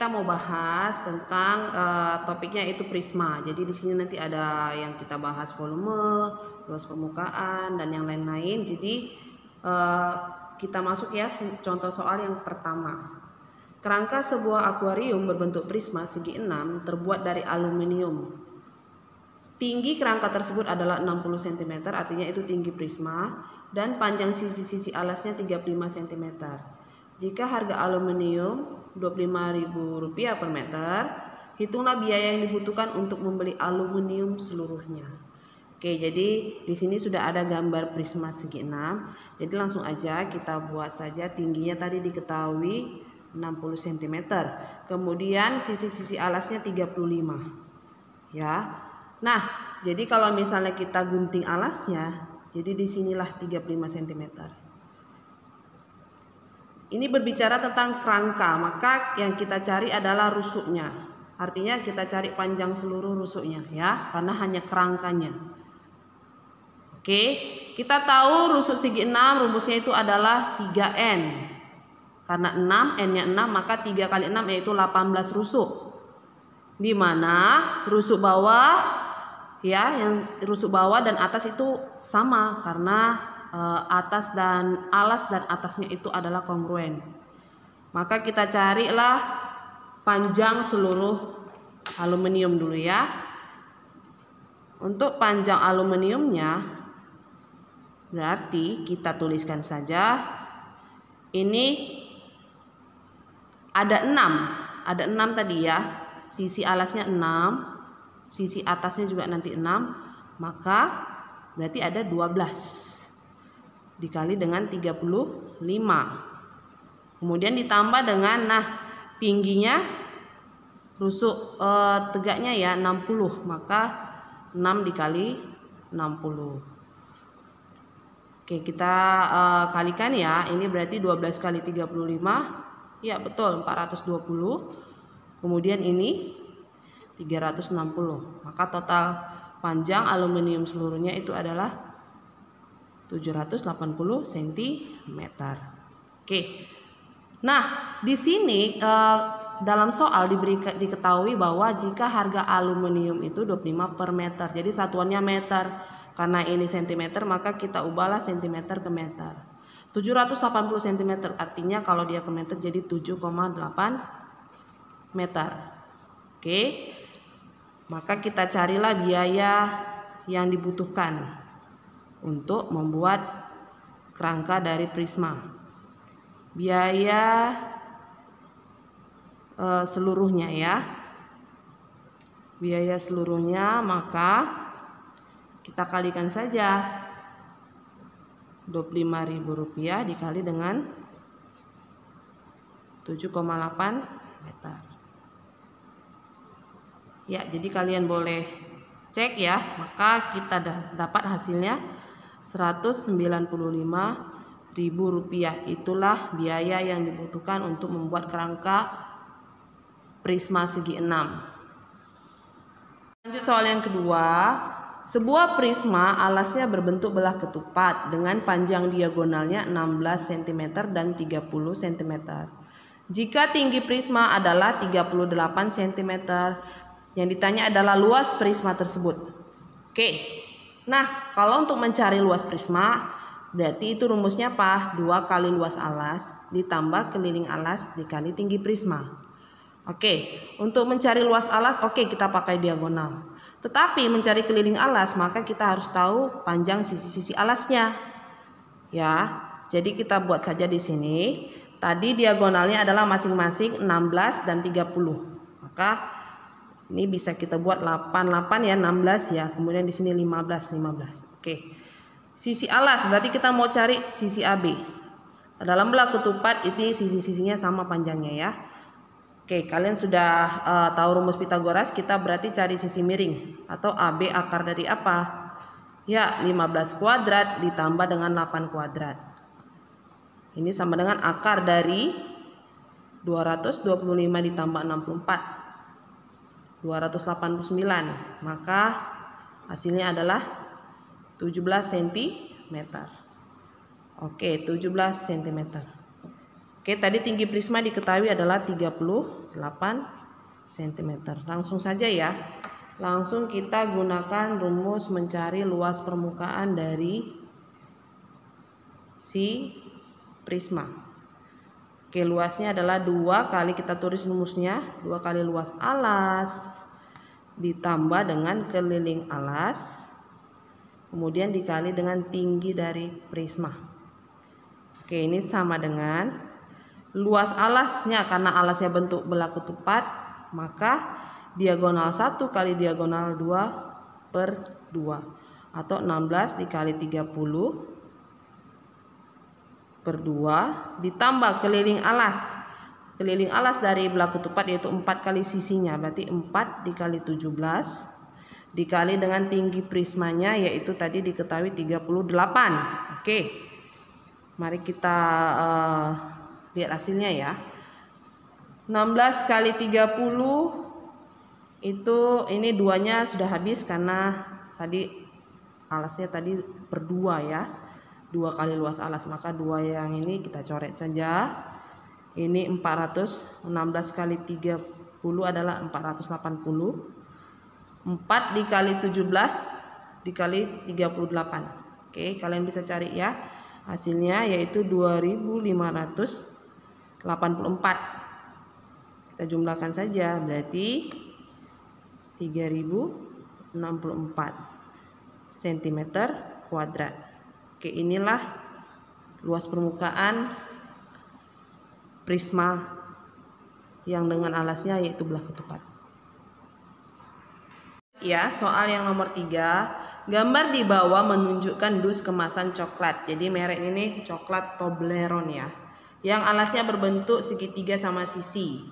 kita mau bahas tentang topiknya itu prisma. Jadi di sini nanti ada yang kita bahas volume, luas permukaan dan yang lain-lain. Jadi kita masuk ya contoh soal yang pertama. Kerangka sebuah akuarium berbentuk prisma segi 6 terbuat dari aluminium. Tinggi kerangka tersebut adalah 60 cm, artinya itu tinggi prisma, dan panjang sisi-sisi alasnya 35 cm. Jika harga aluminium Rp25.000 per meter, hitunglah biaya yang dibutuhkan untuk membeli aluminium seluruhnya. Oke, jadi di sini sudah ada gambar prisma segi 6. Jadi langsung aja kita buat saja tingginya tadi diketahui 60 cm. Kemudian sisi-sisi alasnya 35. Ya. Nah, jadi kalau misalnya kita gunting alasnya, jadi disinilah 35 cm. Ini berbicara tentang kerangka, maka yang kita cari adalah rusuknya. Artinya kita cari panjang seluruh rusuknya ya, karena hanya kerangkanya. Oke, kita tahu rusuk segi 6 rumusnya itu adalah 3N. Karena 6, N-nya 6, maka 3 kali 6 yaitu 18 rusuk. Di mana rusuk bawah ya, yang rusuk bawah dan atas itu sama karena atas dan alas dan atasnya itu adalah kongruen. Maka kita carilah panjang seluruh aluminium dulu ya. Untuk panjang aluminiumnya berarti kita tuliskan saja ini ada 6. Ada 6 tadi ya. Sisi alasnya 6, sisi atasnya juga nanti 6, maka berarti ada 12 dikali dengan 35. Kemudian ditambah dengan tingginya rusuk tegaknya ya 60, maka 6 dikali 60. Oke, kita kalikan ya. Ini berarti 12 kali 35. Ya, betul, 420. Kemudian ini 360. Maka total panjang aluminium seluruhnya itu adalah 780 cm. Oke. Nah, di sini dalam soal diketahui bahwa jika harga aluminium itu 25 per meter. Jadi satuannya meter. Karena ini cm, maka kita ubahlah cm ke meter. 780 cm artinya kalau dia ke meter jadi 7,8 meter. Oke. Maka kita carilah biaya yang dibutuhkan untuk membuat kerangka dari prisma. Biaya seluruhnya ya. Biaya seluruhnya maka kita kalikan saja Rp25.000 dikali dengan 7,8 meter. Ya, jadi kalian boleh cek ya, maka kita dapat hasilnya Rp195.000. Itulah biaya yang dibutuhkan untuk membuat kerangka prisma segi 6. Lanjut soal yang kedua. Sebuah prisma alasnya berbentuk belah ketupat dengan panjang diagonalnya 16 cm dan 30 cm. Jika tinggi prisma adalah 38 cm, yang ditanya adalah luas prisma tersebut. Oke. Nah, kalau untuk mencari luas prisma, berarti itu rumusnya apa? 2 kali luas alas ditambah keliling alas dikali tinggi prisma. Oke, untuk mencari luas alas, oke kita pakai diagonal. Tetapi mencari keliling alas, maka kita harus tahu panjang sisi-sisi alasnya. Ya, jadi kita buat saja di sini. Tadi diagonalnya adalah masing-masing 16 dan 30. Maka ini bisa kita buat 88 ya, 16 ya. Kemudian di sini 15. Oke. Sisi alas berarti kita mau cari sisi AB. Dalam belah ketupat ini sisi-sisinya sama panjangnya ya. Oke, kalian sudah tahu rumus Pitagoras, kita berarti cari sisi miring atau AB akar dari apa? Ya, 15 kuadrat ditambah dengan 8 kuadrat. Ini sama dengan akar dari 225 ditambah 64. 289, maka hasilnya adalah 17 cm. Oke, 17 cm. Oke, Oke, tadi tinggi prisma diketahui adalah 38 cm. Langsung saja ya. Langsung kita gunakan rumus mencari luas permukaan dari si prisma. Oke, luasnya adalah 2 kali, kita tulis rumusnya, 2 kali luas alas ditambah dengan keliling alas, kemudian dikali dengan tinggi dari prisma. Oke, ini sama dengan luas alasnya, karena alasnya bentuk belah ketupat, maka diagonal 1 kali diagonal 2 per 2 atau 16 dikali 30 per 2 ditambah keliling alas. Keliling alas dari belah ketupat yaitu 4 kali sisinya, berarti 4 dikali 17 dikali dengan tinggi prismanya yaitu tadi diketahui 38. Oke, mari kita lihat hasilnya ya. 16 kali 30 itu, ini duanya sudah habis karena tadi alasnya tadi per 2 ya, 2 kali luas alas, maka 2 yang ini kita coret saja. Ini 400, 16 kali 30 adalah 480, 4 dikali 17 dikali 38. Oke, kalian bisa cari ya hasilnya, yaitu 2584. Kita jumlahkan saja, berarti 3064 cm kuadrat. Oke, inilah luas permukaan prisma yang dengan alasnya yaitu belah ketupat. Ya, soal yang nomor 3. Gambar di bawah menunjukkan dus kemasan coklat. Jadi merek ini coklat Toblerone ya, yang alasnya berbentuk segitiga sama sisi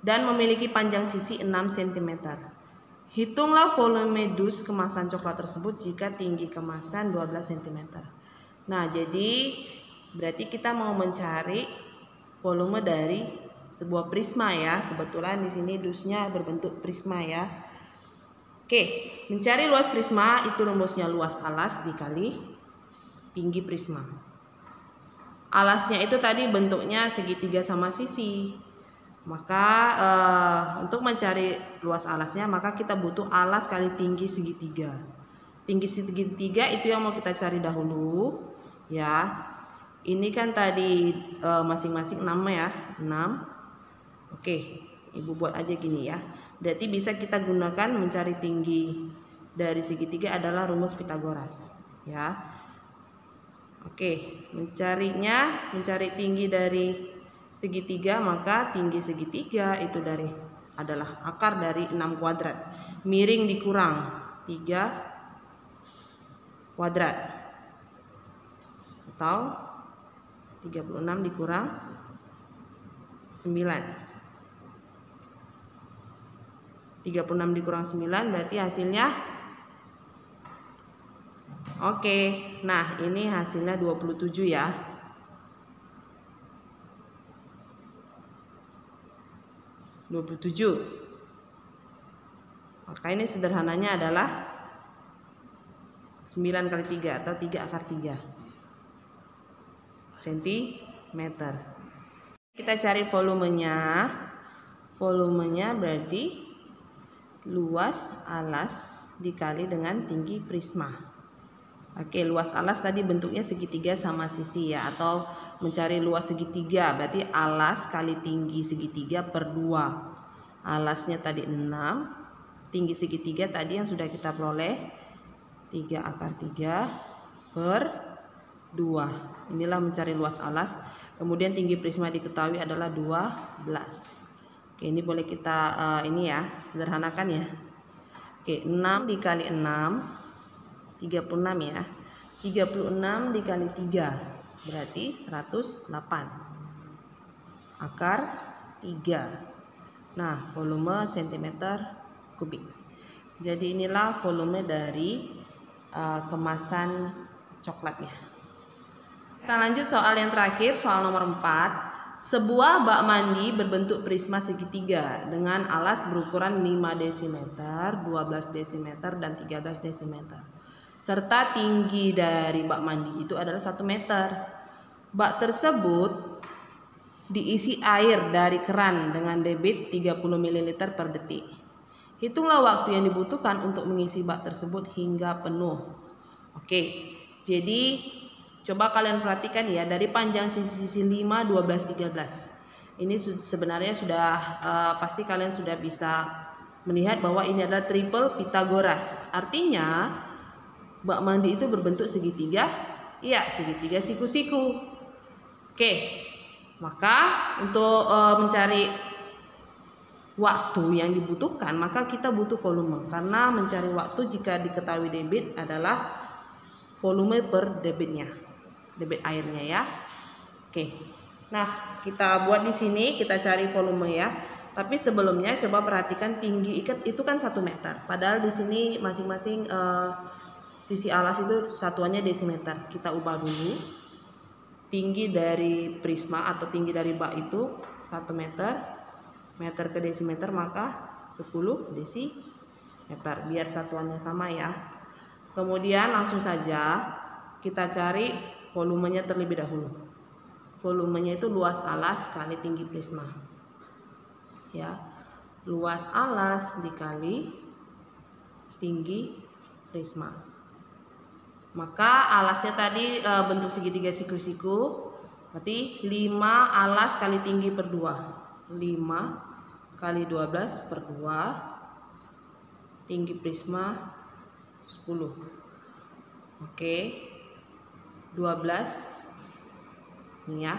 dan memiliki panjang sisi 6 cm. Hitunglah volume dus kemasan coklat tersebut jika tinggi kemasan 12 cm. Nah, jadi berarti kita mau mencari volume dari sebuah prisma ya. Kebetulan di sini dusnya berbentuk prisma ya. Oke, mencari luas prisma itu rumusnya luas alas dikali tinggi prisma. Alasnya itu tadi bentuknya segitiga sama sisi. Maka untuk mencari luas alasnya maka kita butuh alas kali tinggi segitiga. Tinggi segitiga itu yang mau kita cari dahulu ya. Ini kan tadi masing-masing 6 ya, 6. Oke, Ibu buat aja gini ya. Berarti bisa kita gunakan mencari tinggi dari segitiga adalah rumus Pitagoras ya. Oke, mencari tinggi dari segitiga, maka tinggi segitiga itu adalah akar dari 6 kuadrat. Miring dikurang 3 kuadrat atau 36 dikurang 9. 36 dikurang 9 berarti hasilnya oke. Nah, ini hasilnya 27 ya. Maka ini sederhananya adalah 9 kali 3 atau 3 akar 3 cm. Kita cari volumenya. Volumenya berarti luas alas dikali dengan tinggi prisma. Oke, luas alas tadi bentuknya segitiga sama sisi ya, atau mencari luas segitiga berarti alas kali tinggi segitiga per 2. Alasnya tadi 6, tinggi segitiga tadi yang sudah kita peroleh 3 akar 3 per 2. Inilah mencari luas alas. Kemudian tinggi prisma diketahui adalah 12. Oke, ini boleh kita ini ya, sederhanakan ya. Oke, 6 dikali 6 36 ya. 36 dikali 3 berarti 108 akar 3. Nah, volume cm kubik. Jadi inilah volume dari kemasan coklatnya. Kita lanjut soal yang terakhir, soal nomor 4. Sebuah bak mandi berbentuk prisma segitiga dengan alas berukuran 5 dm, 12 dm, dan 13 dm. Serta tinggi dari bak mandi itu adalah 1 meter. Bak tersebut diisi air dari keran dengan debit 30 ml per detik. Hitunglah waktu yang dibutuhkan untuk mengisi bak tersebut hingga penuh. Oke, jadi coba kalian perhatikan ya, dari panjang sisi 5, 12, 13. Ini sebenarnya sudah pasti kalian sudah bisa melihat bahwa ini adalah triple Pythagoras. Artinya bak mandi itu berbentuk segitiga, iya segitiga siku-siku. Oke, maka untuk mencari waktu yang dibutuhkan maka kita butuh volume, karena mencari waktu jika diketahui debit adalah volume per debitnya, debit airnya ya. Oke, nah kita buat di sini, kita cari volume ya. Tapi sebelumnya coba perhatikan tinggi ikat itu kan 1 meter. Padahal di sini masing-masing sisi alas itu satuannya desimeter. Kita ubah dulu. Tinggi dari prisma atau tinggi dari bak itu 1 meter. Meter ke desimeter maka 10 desimeter. Biar satuannya sama ya. Kemudian langsung saja kita cari volumenya terlebih dahulu. Volumenya itu luas alas kali tinggi prisma. Ya, luas alas dikali tinggi prisma. Maka alasnya tadi bentuk segitiga siku-siku, berarti 5 alas kali tinggi per 2. 5 kali 12 per 2, tinggi prisma 10. Oke, 12 ini ya.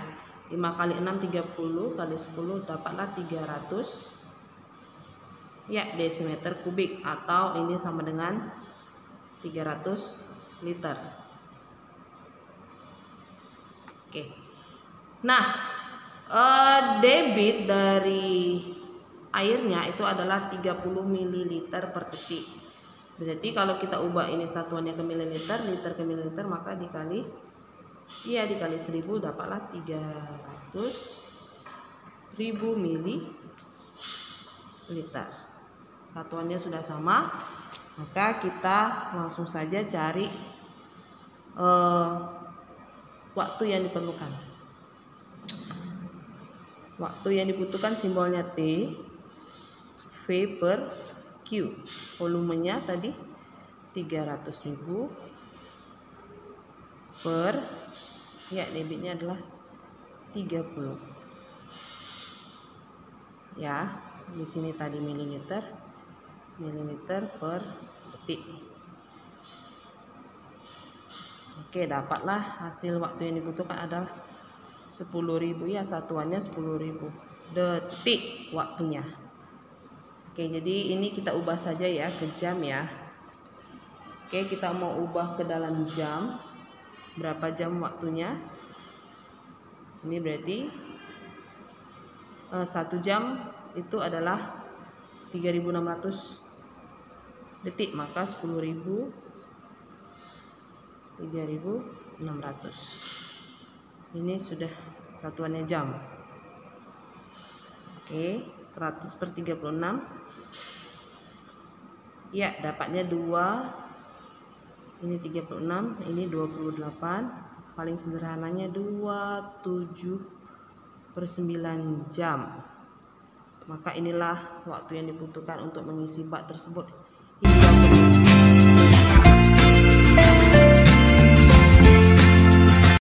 5 kali 6 30 kali 10 dapatlah 300 ya desimeter kubik, atau ini sama dengan 300 liter. Oke. Nah, debit dari airnya itu adalah 30 ml per detik. Berarti kalau kita ubah ini satuannya ke mililiter, liter ke mililiter, maka dikali 1000 dapatlah 300.000 mililiter. Satuannya sudah sama, maka kita langsung saja cari waktu yang diperlukan. Waktu yang dibutuhkan simbolnya T, V per Q. Volumenya tadi 300.000 per, ya debitnya adalah 30. Ya, di sini tadi mililiter per detik. Oke, dapatlah hasil waktu yang dibutuhkan adalah 10.000 ya, satuannya 10.000 detik waktunya. Oke, jadi ini kita ubah saja ya ke jam ya. Oke, kita mau ubah ke dalam jam. Berapa jam waktunya? Ini berarti 1 jam itu adalah 3.600 detik, maka 10.000 3.600. Ini sudah satuannya jam. Oke, 100 per 36. Ya, dapatnya 2. Ini 36, ini 28. Paling sederhananya 27 per 9 jam. Maka inilah waktu yang dibutuhkan untuk mengisi bak tersebut